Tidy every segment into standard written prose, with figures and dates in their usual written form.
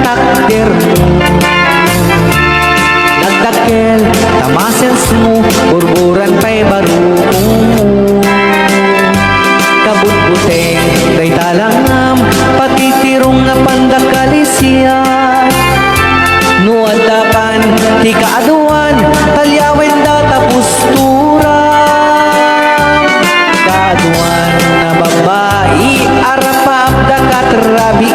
takder mo. Nagdakel, tamasens mo, burburan pa'y barukong mo. Kabutbuteng, day talangam, patitirong na pandakalisya. Nuadapan, ti kaaduan, talyawen data pustura. Kaaduan na babae, arapap dakatrabi.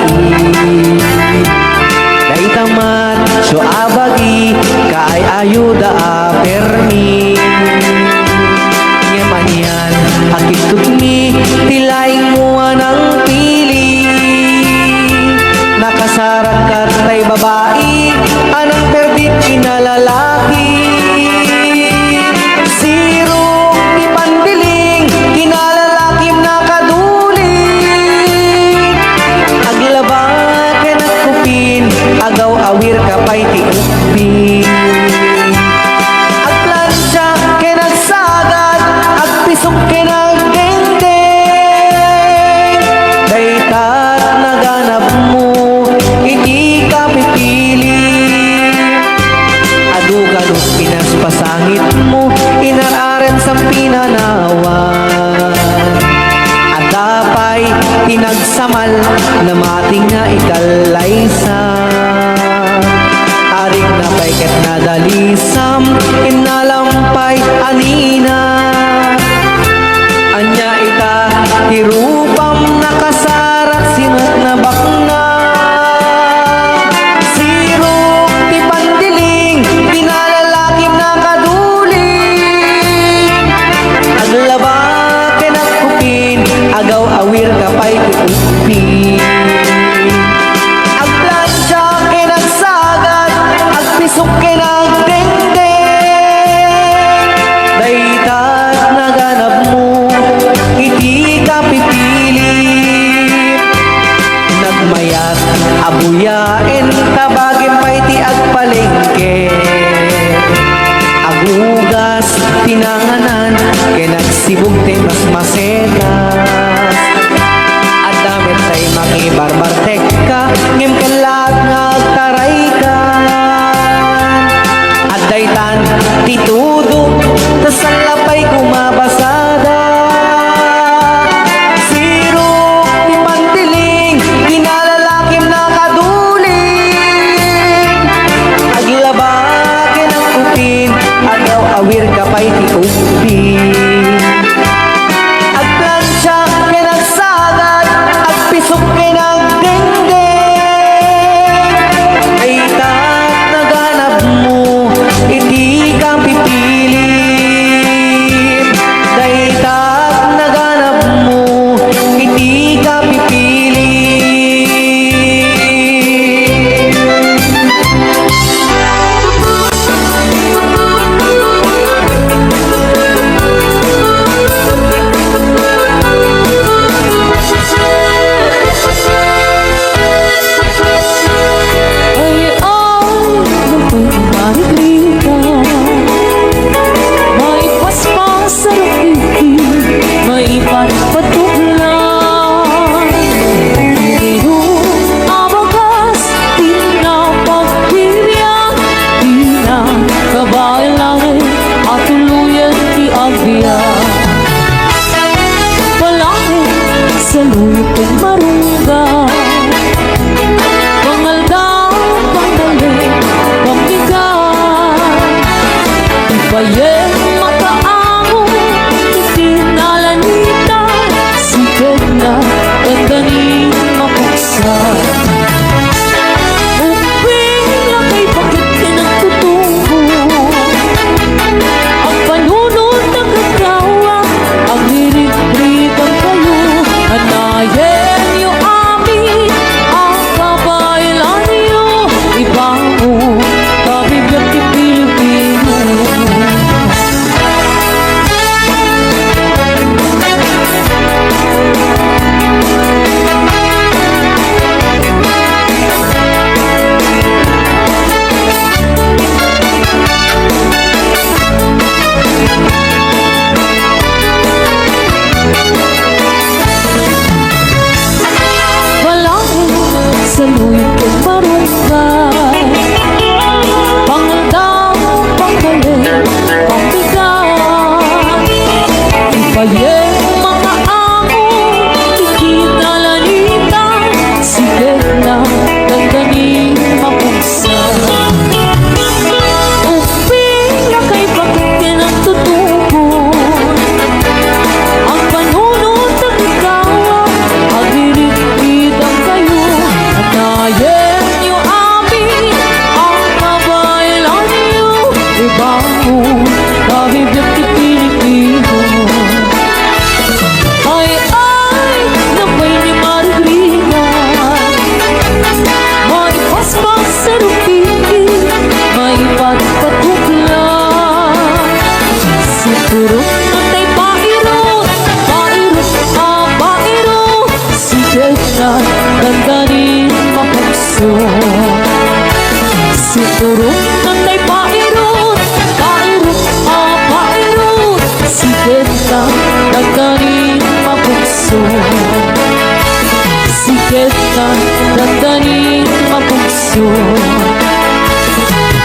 Day tamat, so abagi, kaay ayuda apermi. Ngamanyan, akit tutmi, tilaing mua ng pili. Nakasarat ka tay babae, anong perdit kinalalaki. Siro ni pandiling, kinalalakim nakaduling. Aglaba ka nakupin, agaw awir ka pa'y tiupin. Agplansya ka nagsagad, agpisok ka nagdengdeng. Daytat naganap mo, hindi ka pipili. Adugalot pinaspasangit mo, inararen sa pinanawan. At dapay tinagsamal na mating nga ikalaysa. Arik na paikat na dalisam, inalampay anina. Anya ita tirupam nakasarak sinat na bakna. Siro ti pandiling, pinalalakim na kaduling. Aglaba ka nakupin, agaw awir ka pa'y tiupin. Agplansya ka nagsagad, agpisok ka nagdengdeng. Daytat naganap mo, hindi ka pipili. Nagmayat, abuyain, tabagin pa'y ti agpalengke. Agugas, tinanganan, kaya nagsibog te mas masetas. At damit tay makibarbartek ka, ngem kalat nga agtaray ka. At daytan, titudo, tas ang lapay kumabasada. Siro, ti pandiling, kinalalakim na kaduling. Aglaba ka ng kupin, agaw awir ka pa'y tiupin. Agplansya ka nagsagad, agpisok ka nagdengdeng. Daytat naganap mo, hindi ka pipili. Daytat naganap mo, hindi ka pipili. Saluyot kong marunong dagdanin mapagso. Suturot nanday pairot, pairot, pairot, sikit na dagdanin mapagso. Sikit na dagdanin mapagso.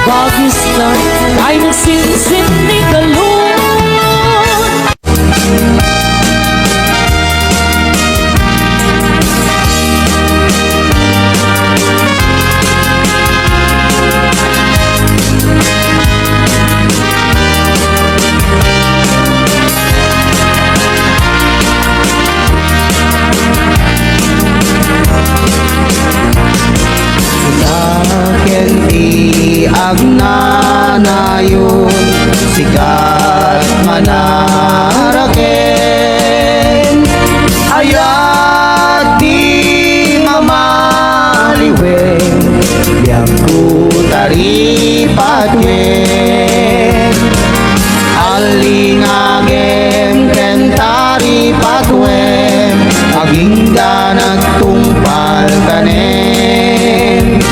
Bagis na ay nagsinsin ni galon. Kenti agnanayon sikat manaraken ayat di mamaliwen biang ku tari patwen alingagem kentari patwen aging ganat tumpal kanen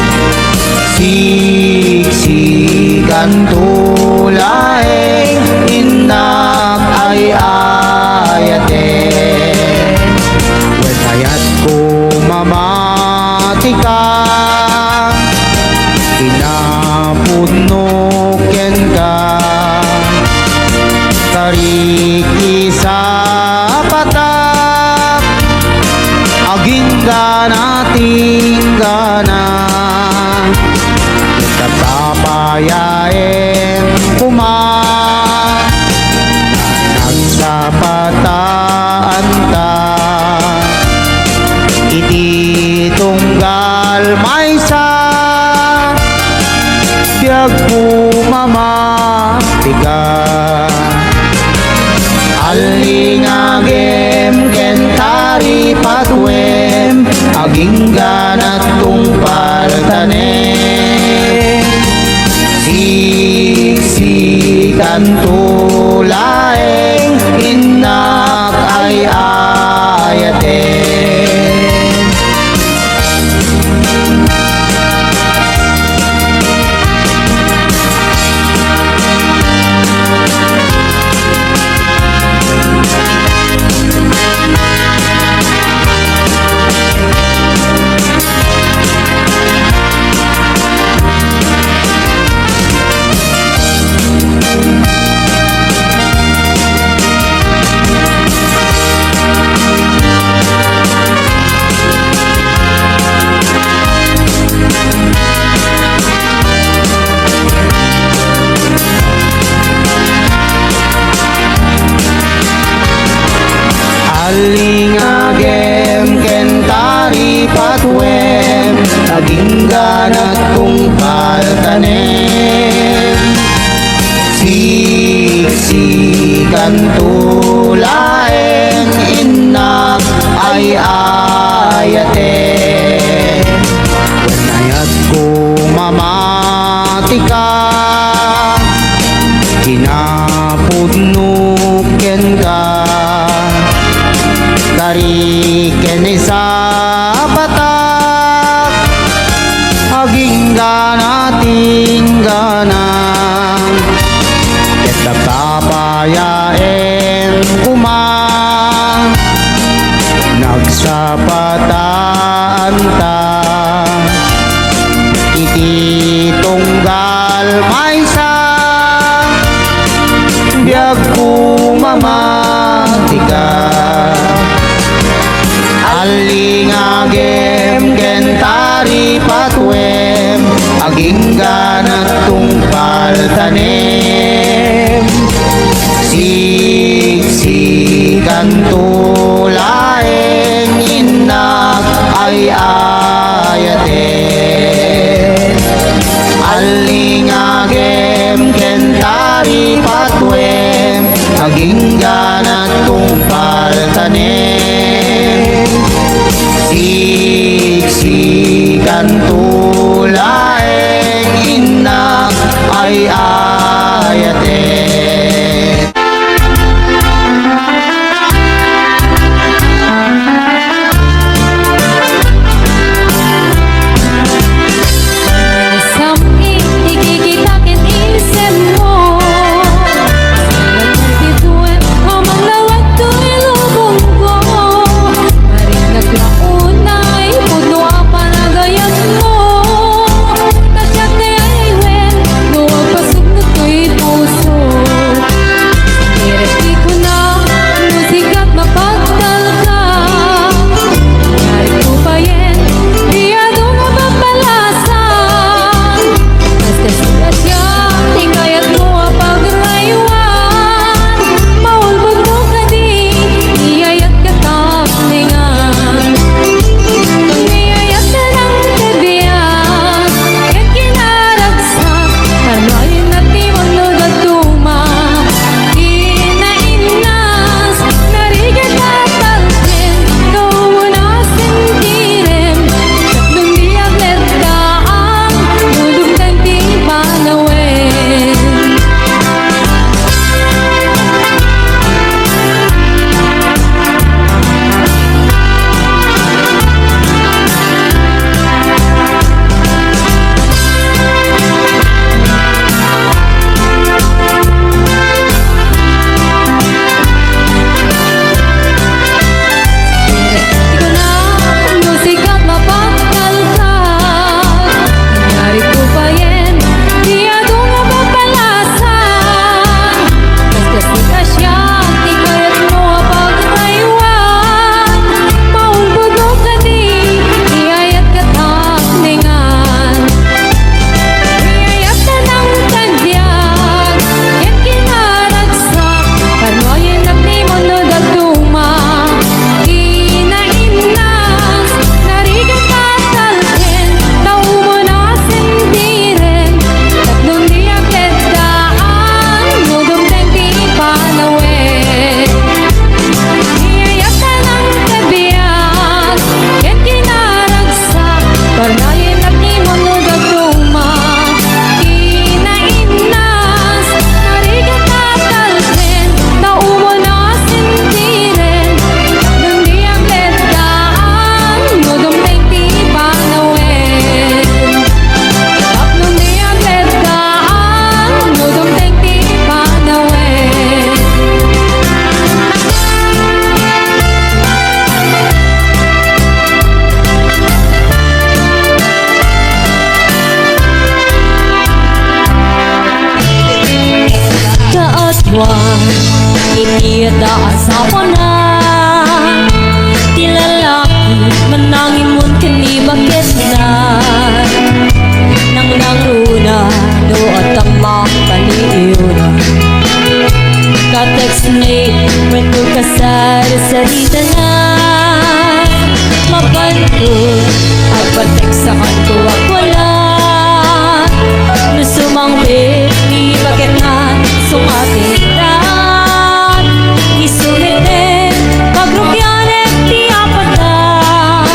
siksikan tulay inak ay ayate wet ayat ko mamatika pinapunuken ka tariki sa patak aging ganating gana tapayain nagsapataan ta iti tunggal maysa biag pumamatika alingagem kentari patwem aging ganat tungpal tanem siksikan tulaeng inak ay ayate alingagem kentari patwem aging ganat tungpal tanem siksikan tulaeng inak ay ayate wenayat ko mamatika kinapudnuken ka dari kenisa batak aging ganating gana kita papayain kumang nagsapataan ta iti tunggal maysa biag pumamatika alingagem kentari patwem aging ganat tungpal tanem siksikan tulaeng inak ay ayate alingagem kentari patwem aging ganat tungpal tanem siksikan tulaeng asawa na. Ti lalaki manangimon kani bakit na nang nangruna do at ang makaliuna. Ka-text ni kwento ka sa sarita na mapantod at pa-text sa kanto at wala nusumangbe ni bakit na sumatiran isumite pagrupyanet ti apatan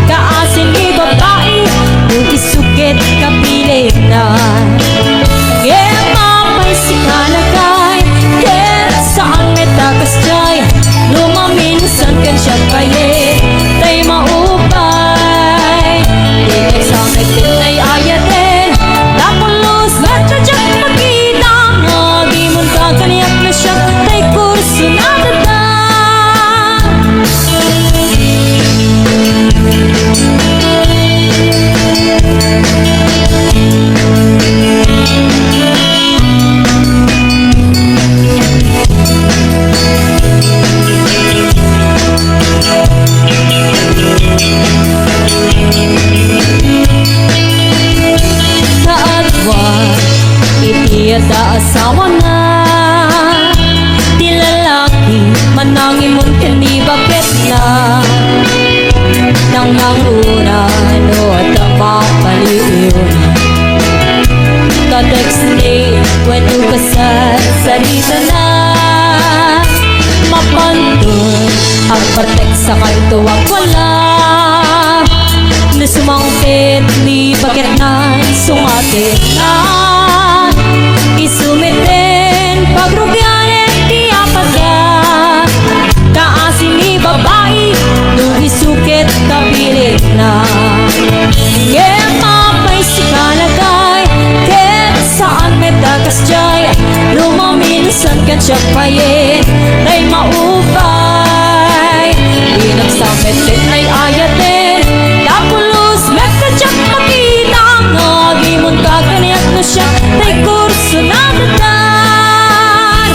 kaasin ni babae yung isukit kapilit na Gemapay si kanagay ket saan metakas jay lumaminsan kan siya kaye tay maupay dinig sa nagtinay ayatin napulos metro dyan magkita nagimon ka kaniyak na siya tay kurso na dada Itiada asawa na Ti lalaki manangimon kani bakit na nang nanguna no at ang mapaliw ka-text ni kwento ka sa sarita na mapantod ang pa-text sa kanto ang wala nasumangkit ni bakit na sungatin na isumiten pagrubyanet ti apaga kaasin ni babae nung isukit kapilit na Gemapay si kanagay ket saan metakas jay lumaminsan kan siya paye tay maupay inagsamit din ay ayatin napulos metadyak makita ngagimon ka kaniyak na siya tay kurso na datan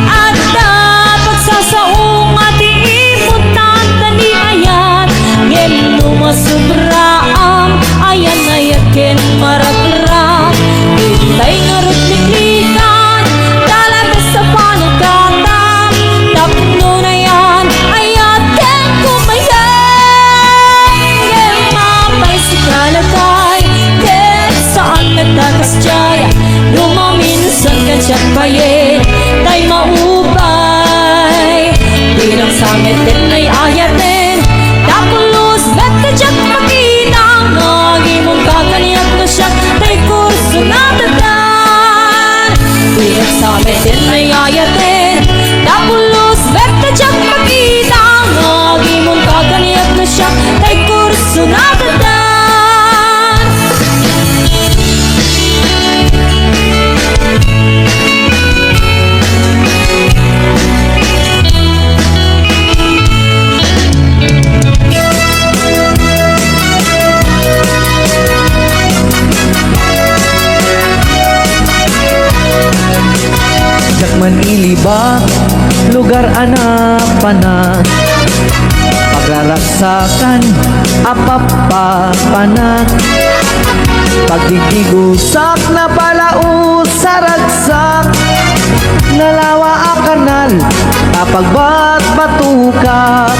at dapat sasaong at iimutan tani ayat ngem numasobraam ayan na yakin maragrap itay ngarot niklikan talaga sa panagkatam tapno na yan ayat ken kumayan Gemapay si kanagay ket saan metakas jay lumaminsan kan siya paye tay maupay bilang samit din ay ayatin napulos metadyak makita ngagimon ka kaniyak na siya tay kurso na datan bilang samit din ay ayatin napulos metadyak makita ngagimon ka kaniyak na siya tay kurso na datan Jakman iliba, lugar anak pana pagraragsakan, apapapanak pagdikigusak na palaus sa ragsak nalawa a kanal, kapagbat batukak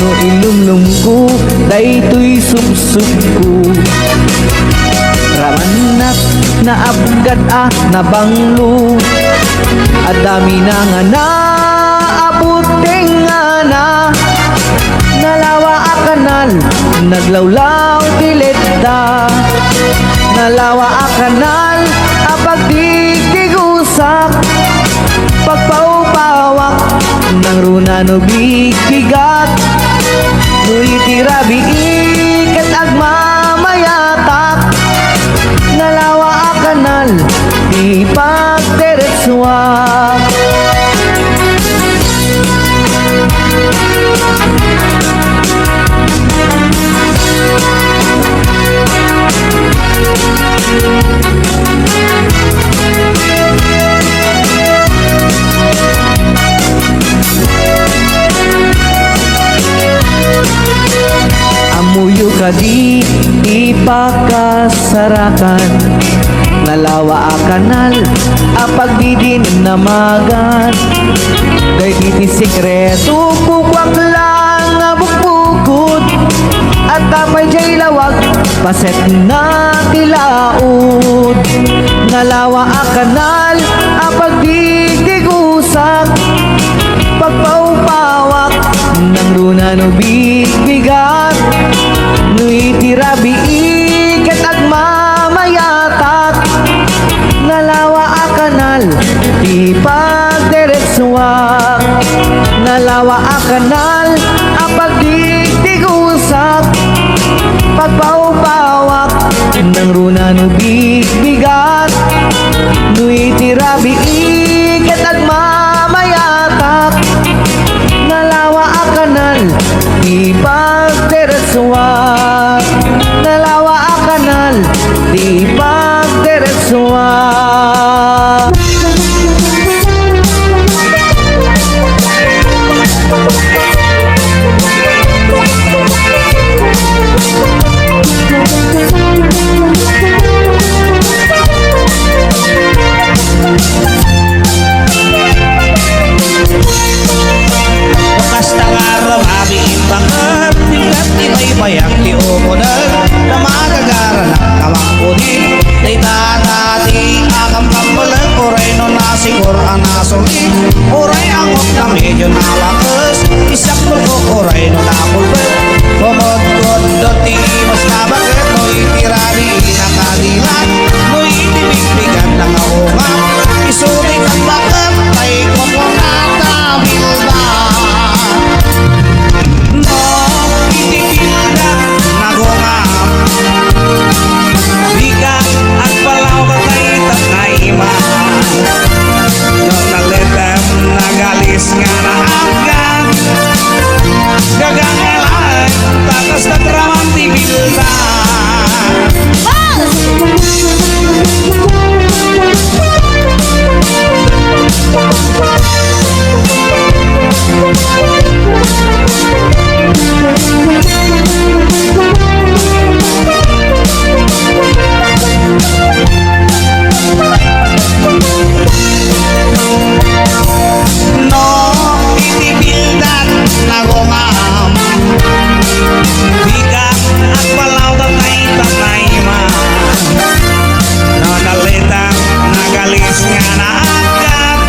no ilumlum ko, daytoy subsub ko ramanak na abgad na banglo adami na nga na abuting nga na nalawa a kanal naglawlaw kileta nalawa a kanal apagdigdigusak pagpaupawak ng runa no bikigat no itirabi ikat agmamayatak nalawa a kanal di pagdiretsuak di ipakasarakan. Nalawa a kanal apag bidin namagan. Day iti sikreto kukwak lang nga bukbukod. At tapay jay lawag paset na tilaod. Nalawa a kanal apag bigdigusak. Pagpaupawak ng luna no bigat. No itirabi ikat at mamayatak. Nalawa a kanal di pagdiretsuak. Nalawa a kanal apag digdigusak. Pagpaupawak ng luna no bigat. No itirabi ikat at mamayatak. Nalawa a kanal di pagdiretsuak. Nalawa a kanal di pagdiretsuak. Basta nga ramami bakit tingkat iba'y bayang di umunan na magagara ng kamangkunin. Dayta nati akam kambalag oray no nasigur ang nasulit. Oray ang ok na medyo nalakas. Isak ko oray no nakulbet. Kumod-kod doti mas nabagit. No itirari nakadilan. No itibigbigan ng ahungan. Isulit ang bakit ay kukunatabil ba. No, itikilda nagungam. Bigat at palaw katay tatayma. No naletem nagalis nga na agad. Gagangalan tatas na dramang tibilda. No, itibildan nagungam. Bigat at palaw tatay ma. No nalitang nagalis nga na agad.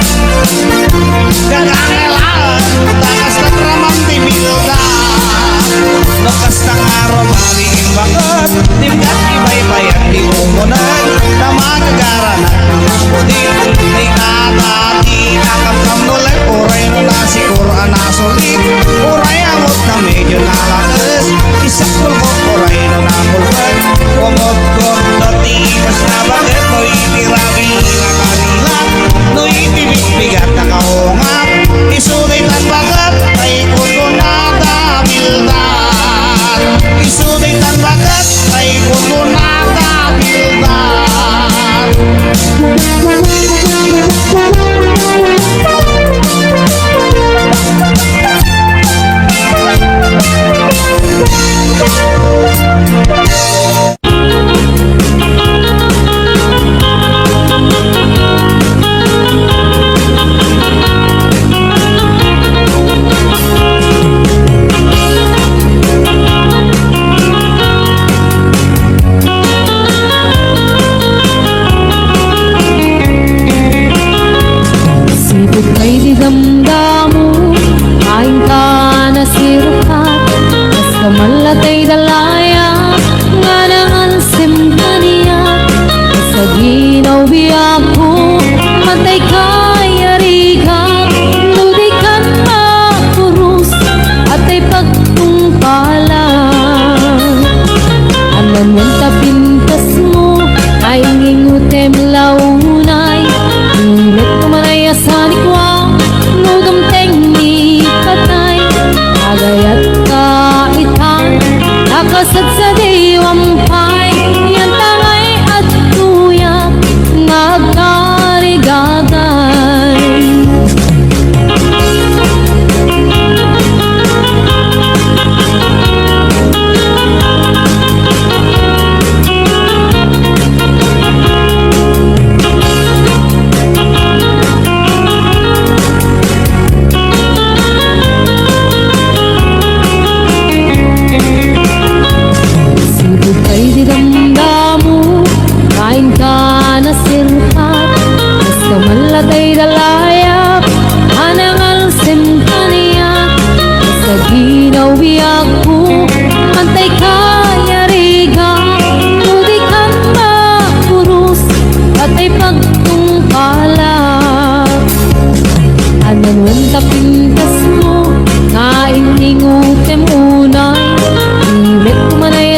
Gagangalan takas na dramang tibilda. No kasta nga romaling bakit timgat ibay-bayan di umunan na magagara na kamangkunin. Di katati nakamkamulat oray no nasigur ang nasulit. Oray amot na medyo nalakas. Isak kulkot oray no nakulban. Kumot-kot dati mas nabagit. No itirabi na kanilat. No itibigbigat na kahungap. Isulit ang bagat ay kukunada bildat. Isulit ang bagat ay kukunada bildat. Sipot kay di damdamu, kain ka na sirukat. Mas kamalatay dalaya, nga naman simpaniya. Sa ginaw biyak ko, matay kay ariga. Nuday kan makurus, at ay pagtungpalan. Anan yung tapintas mo, ay ngingutem launay. Ngunit kumanay asan ikwa, nugam teng ni patay. Agayat ka itang, nakasad sa diwampay. Yan tangay at tuyak, nagkarigagay.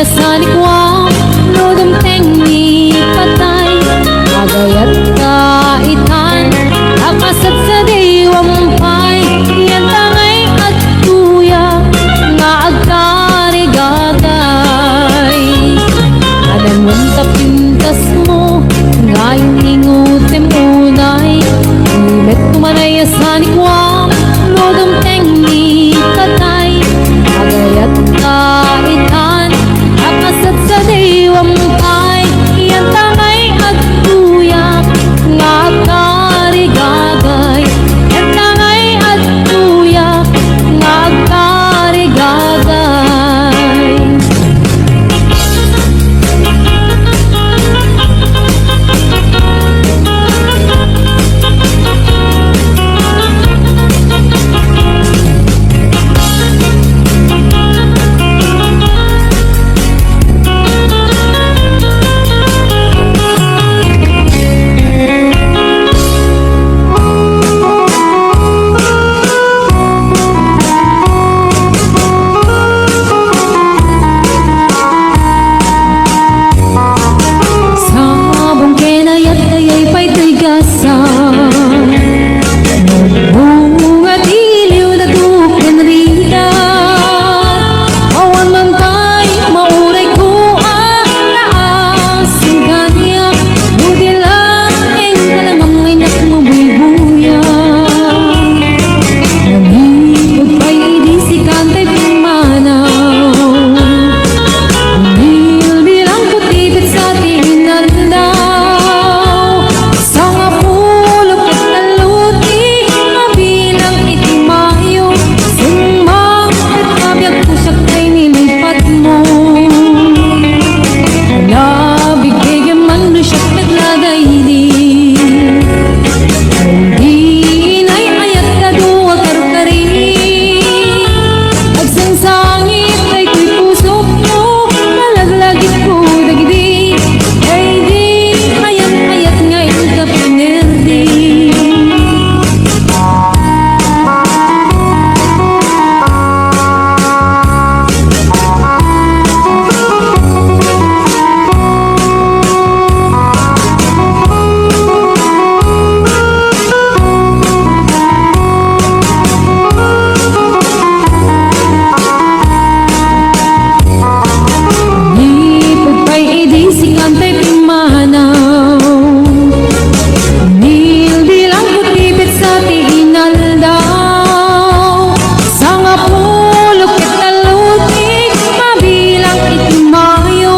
manayasan ikaw Nodong tengni patay Agayat kaitan Akasat sa diwampay Yan tangay at tuya Nga agkarigagay Adan mong tapintas mo Ngayon ingutin munay Ilet kumanayasan ikaw Nodong tengni patay Agayat kaitan Akasat sa diwampay Yan tangay at tuya Nga agkarigagay Yan tangay at tuya Nga agkarigagay Sabong kinayat kaya'y pa'y tigasan Bunga diliw na tukin rita Awan man tay mauray ko ang laasing kanya Buti lang ang kalamang ay nakmabubuya Nalipod pa'y idisikan ta'y pumanaw Bilang putibit sa tinandaw Sa nga pulok at naluti Mabilang itimayo Sumang at kabiyag ko siya kay nilipat mo Nalabig bigyan man do siya nagladay di Hindi inay ayat ka duwa karukari Agsangsangit ay ko'y puso mo Nalaglagit ko dagdi Ay di ayat ngayon ka pinerdi Lipod pa'y idisikan ta'y pimanaw Nilbilang kutipit sa tiinal daw Sa nga pulok at talutik Mabilang itimayo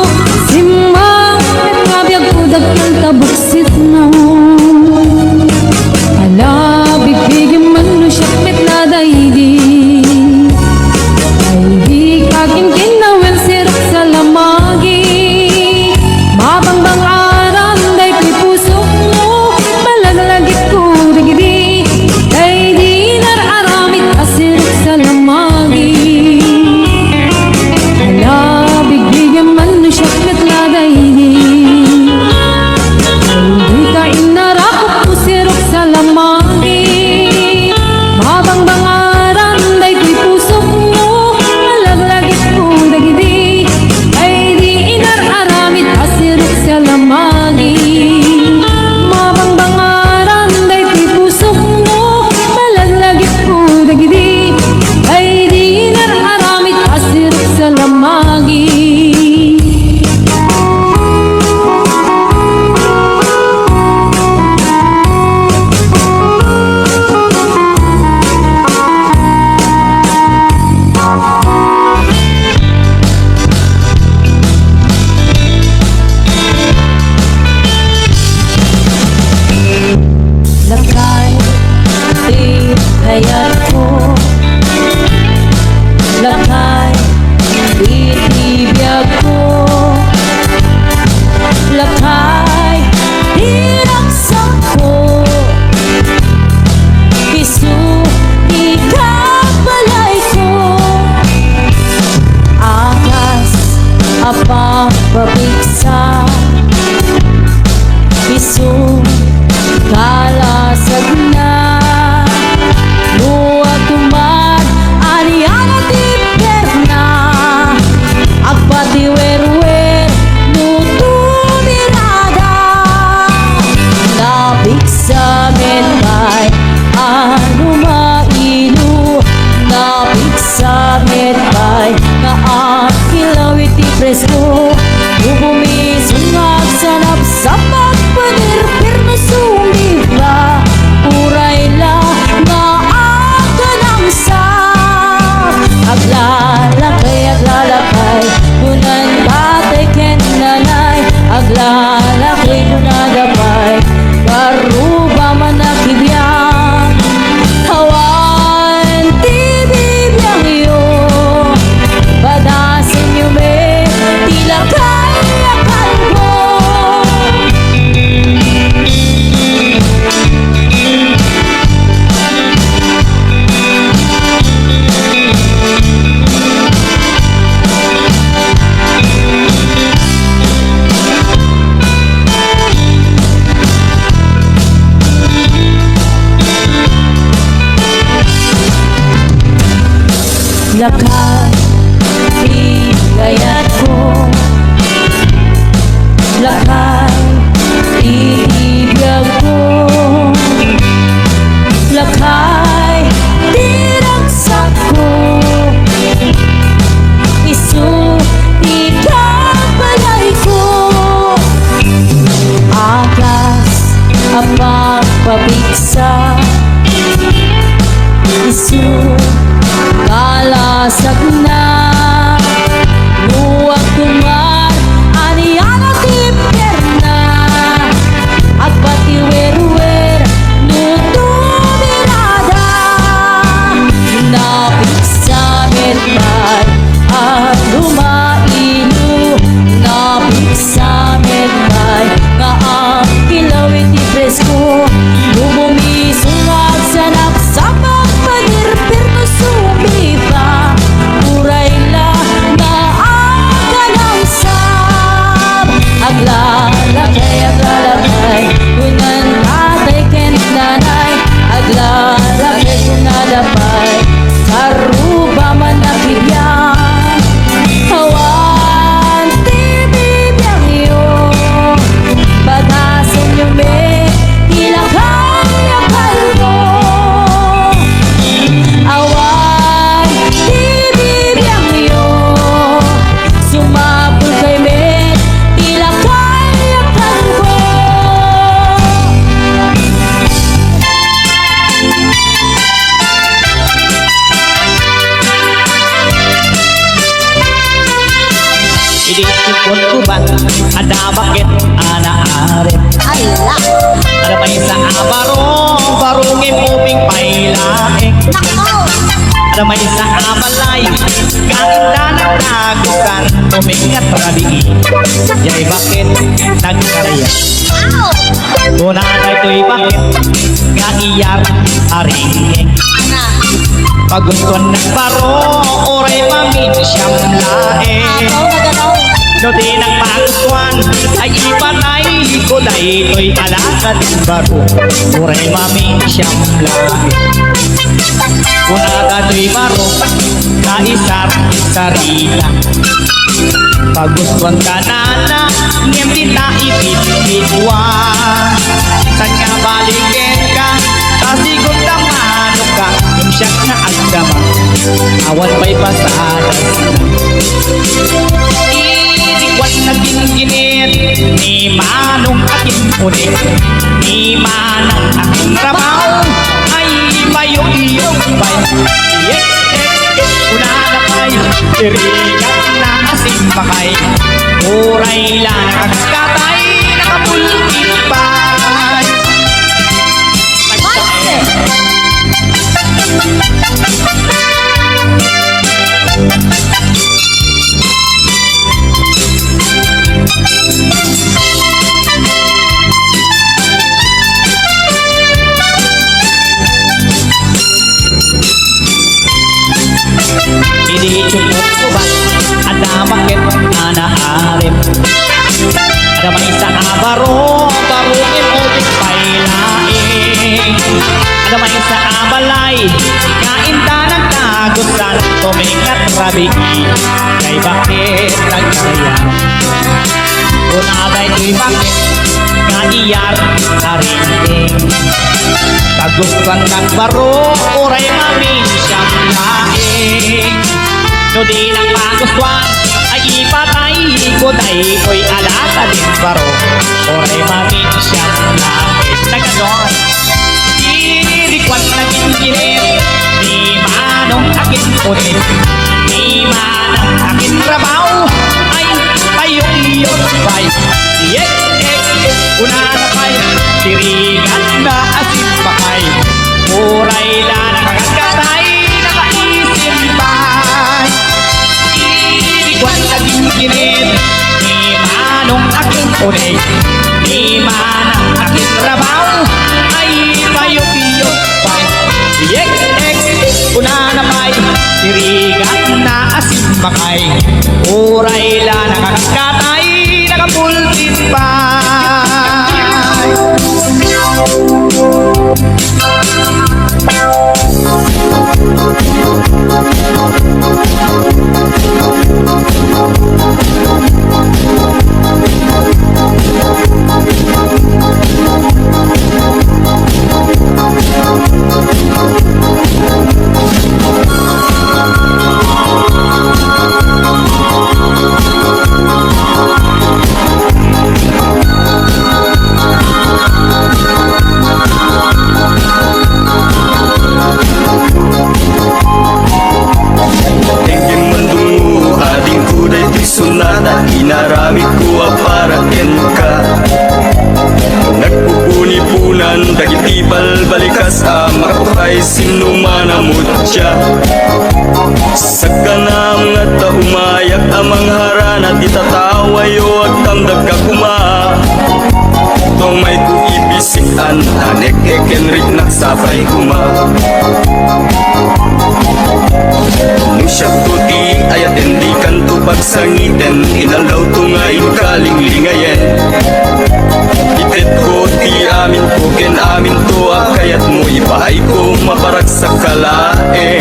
Simbang at kabiyag kudag ng tabuksit mo Alabig bigyan man no siya metladay di Ay di kaking kinawin sirap sa lamagi Mabangbang aram day ko'y puso mo Malaglagit ko digdi Ay di nararamit asirap sa lamagi Alabig bigyan man no siya metladay di Ay di ka inarakot ko sirap sa lamagi Mabangbang aram day ko'y puso mo Malaglagit ko dagdi Ay di inararamit asirok sa lamagi Mabangbang aram day ko'y puso mo Malaglagit ko dagdi Ay di inararamit asirok sa lamagi Lakay, di hayat ko Lakay, di tibiyag ko Lakay, di raksak ko Piso, di kabalay ko Akas, apa papiksa Piso, kalasag na Luwag tumad Ariana di perna Agpatiwer Sabsabak panirpir na sumiba Uray la nga akanang sap Aglalakay Kunan tatay ken nanay Aglalakay kunadapay Karuba man nakibiyang Hawan ti bibiyang iyo Badasin niyo me Tila kaya kalbo Lakay, igayat ko Lakay, iibig ko Lakay, diragsak ko Isu, ikabalay ko Akas, ang magpabigsa Isu, kalasag na Luwag kumar Aniyan at ipierna Agpatiwer-wer Nutumirada Napit sa medbay At lumainu Napit sa medbay Nga ang kilawit ni presko Lumumisungag sa nagsabak Panirpir na sumiba Uray la nga akanang sab Aglalakay Kunan tatay ken nanay Aglalakay kunadapay Karuba man nakibiyang Hawan ti bibiyang iyo Badasin niyo me Tila kaya kalbo Awan ti bibiyang iyo Sumabol kay me Tila kaya kalbo Idikipon ko ba? Ada bakit anaarip? Ala Ada pa sa abarong Barungin uping pailaing Nako Ada may sa abalay Kainda ng nagukan Tumingat rabi Yay bakit nagkarya Kuna na ito'y bakit Kaiyar aring Paguston ng baro Oray mamin siyam lae No di nang paguswan Ay ipatay ko na ito'y alakad ng baro Oray mamin siyam lae Kuna ka to'y baro Kaisar sarila Paguston ka na Ngem dita ipit-pitwan Sanya balikin ka Tasigot ka manok ka Imsyak na agdama Awan may pasadas Isikwan na ginginit Ni manong aking unik Ni manang aking trabaho Ay mayong-iyong bay Una na kay Irigat na asing bakay Uray lang nakakatay Nakapulkit bay Hindi cupot ko ba? Ada bakit anaarip? Ada may sa abaro Barungin ulit pailaing Ada may sa abalay Kainda ng tagusan Tumingat rabi Kay bakit nagkaya Kung abay ko'y bakit Kaiyar aring Tagusan ng baro Uray mamin siyang laing No di nang magustuhan ay ipatay ko day ko'y alaka din baro ulit. Di man ang aking trabaho ay tayo-iyot bay. Una na pa'y tirigan na asin pakay. Muray na nakakatay, nakaisip bay. Inikwan naging ginit, di manong aking ulit. Di man ang aking trabaho ay tayo-iyot bay. Una na pa'y tirigan na asin pakay. Muray na nakakatay, nakapultit bay. Inaramid ko para ka. Nagpupuni-punan dagitibal balikas makapay sinuman amutya. Sa kanam nga umayak amang harana di tatawayo ag tamdag ka kuma. Tong may kuibisikan anek ekenrik naksapay kuma. Nusyak tuti ayat hindi kanto pagsangiten. Inalaw tungayin kalinglingayen. Itet ko ti amin ko ken amin to kayat mo ipahay ko maparak sa kalae.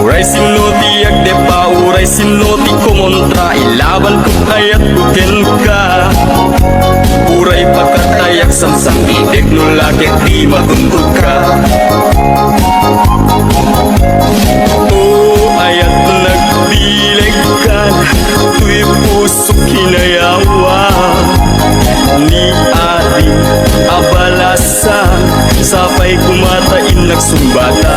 Uray sinoti agdepa uray sinoti kumontra. Ilaban ko kayat ko ken ka. Uray pagkatayak samsang idek no lagek di matuntut ka. Ayat nagbileg ka, tuy pusok hinayawa. Ni ating abalasa, sapay kumatain nagsumbata.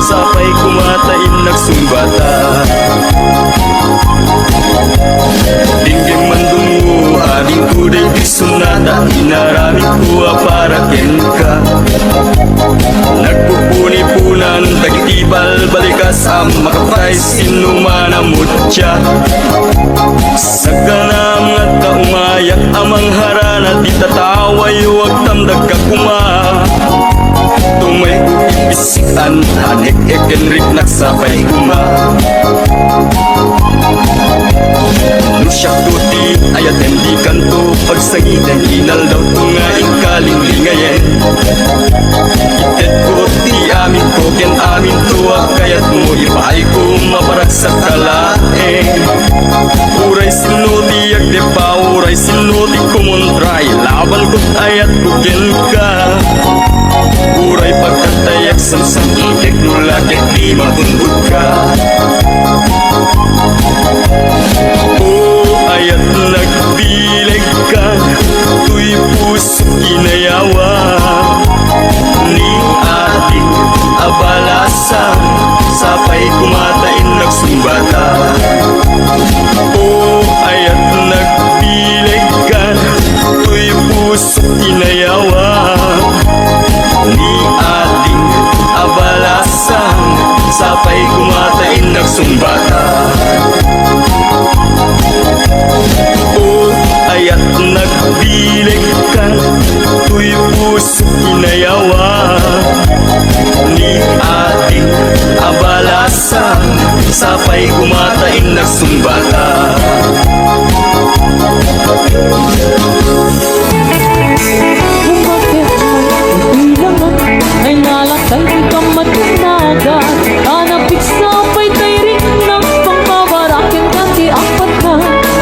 Sapay kumatain nagsumbata. Dingging mandungo ading kuday isunada. Inaramid ko para ka. Nagpupuni-punan tagitibal balikas makapay sinuman amutya. Sa kanam nga umayak amang harana di tatawayo ag tamdag ka kuma. Tumay bisikan anek ekenrik naksapay kuma. Nusyak tuti ayat hindi kanto pagsangitan. Inal daw tungaing kalinglingayen. Itet ko ti amin ko ken amin tuwa. Kayat mo ipaay ko maparak sa kalae. Uray sinoti agdepa uray sinoti kumontra. Ilaban ko't ayat ko ken ka. Uray pagkatayak samsang idek no lagek di matuntut ka. Ayat nagbileg ka, tuy pusok inayawa. Ni ating abalasan, sapay kumatain nagsumbata. Ayat nagbileg ka, tuy pusok inayawa. Ni ating abalasan, sapay kumatain nagsumbata. Ayat nagbileg ka, tuy pusok inayawa. Ni ating abalasan, sapay kumatain nagsumbata. Kung bakit may kailangan ay nalakay di ka matinaga. Hanapik sapay tayo rin ng pangbabarakin kasi apat na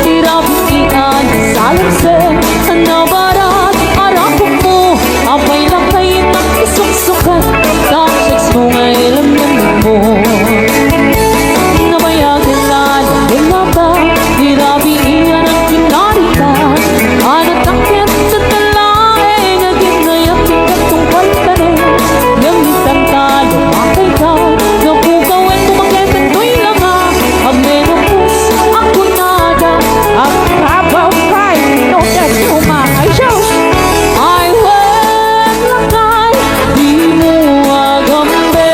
tirabikian salamsen nabarat arapok mo abay lakay ng isuksukan tapos mo ngay lamnamin mo nabayagan na nagulata tirabikian ang kinarita anatakit sa talae naging nayakin katong paltanin gamitan talo makay ka napugawan tumakit at to'y langa ang menopos ako nada ang trabaw kay no that's umakay siya I went lakay di mo agambe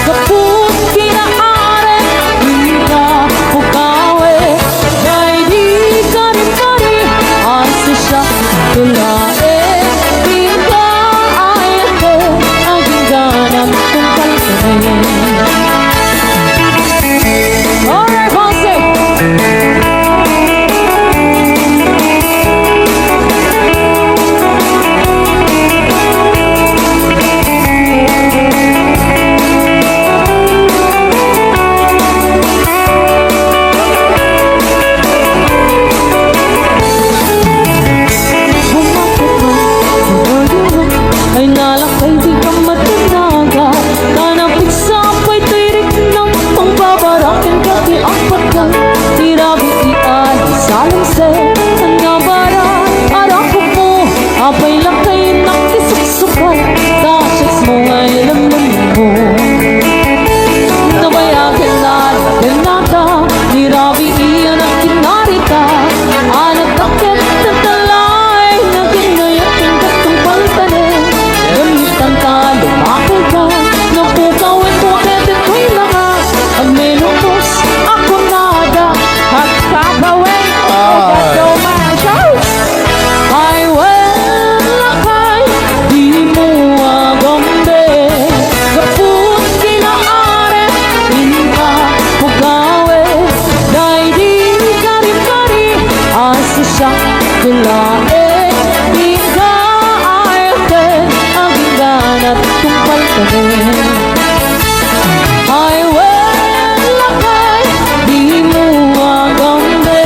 kaput kinaare di ka pukawe kay di ka rin pari asa siya tulae di ka ayate ang ganang kung kalkanin. Alright, Ponce! Ay nalakay di ka matinaga kanapig sapay tirik ng pangbabarakin kati apat ka tirabikian salamse nabarat arapok mo abay lakay ng isuksukan tapos mo ngay laman mo nabayagan na nagulata tirabikian ang kinarita anatakit sa talay naging nayakin katong paltanin gamitan talo makay ka napukawin tumakit at ko'y langa ang menopos ako nada at kakawin daw mga shows I went lakay di mo agambe kaput kinaare di ka pugawe dahil di ka rin pari asa siya tulae di ka ayate ang ganat kung paltanin. I went lakay di mo agambe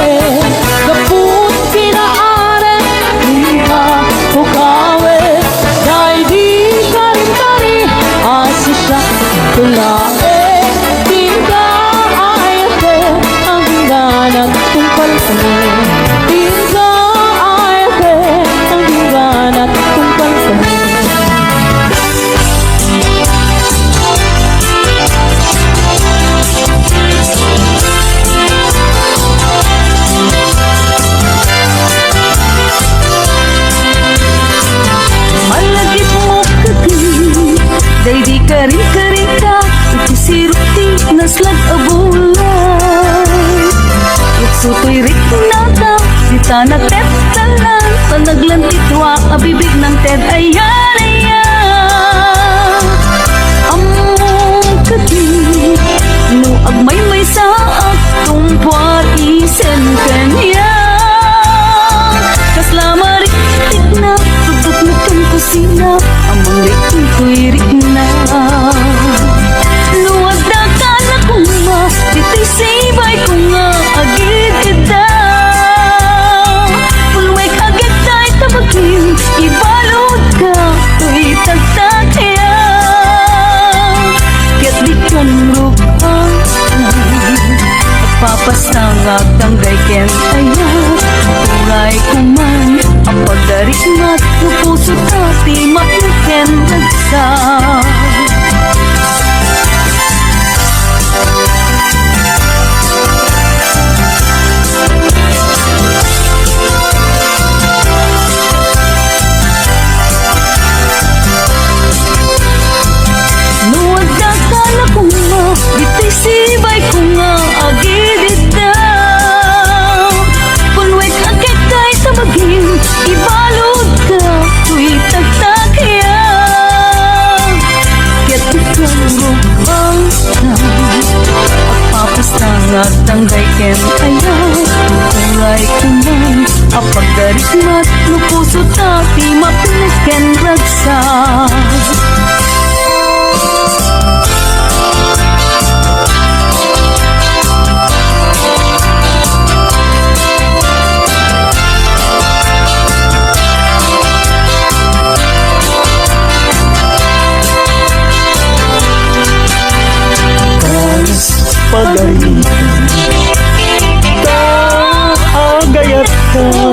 kaput kinaare di ka pukawe dahil di ka rin pari asa siya tulae di ka ayate ang ganat kung paltanin. Di ka ayate ang ganat kung paltanin. Malagip mo kati day di karing-karing ka iti siruti naslag abulay itsutoy rik nata di tanat talan panaglanitwa abibig ng ted ayan ayan among kati no agmay-may sa atong buwan isen kanya kaslamarik na tugtog na kang kusina among likin kuirik na luwag na ka na kuma dito'y sibay ko nga agit ita pulwek agit tayo tabagin ibalod ka tuy tagtakya kaya't di ka nurupang papastangag ang gayken ayan turay kuman ang pagdarik mat puso tati makiken nagsa nuwag na kala ko nga dito'y sibay ko nga agilid punwek agit tayo tabagin ibalod ka tuy tagtakya Tapi mapliken ragsak Pagalitan Kaagayat ka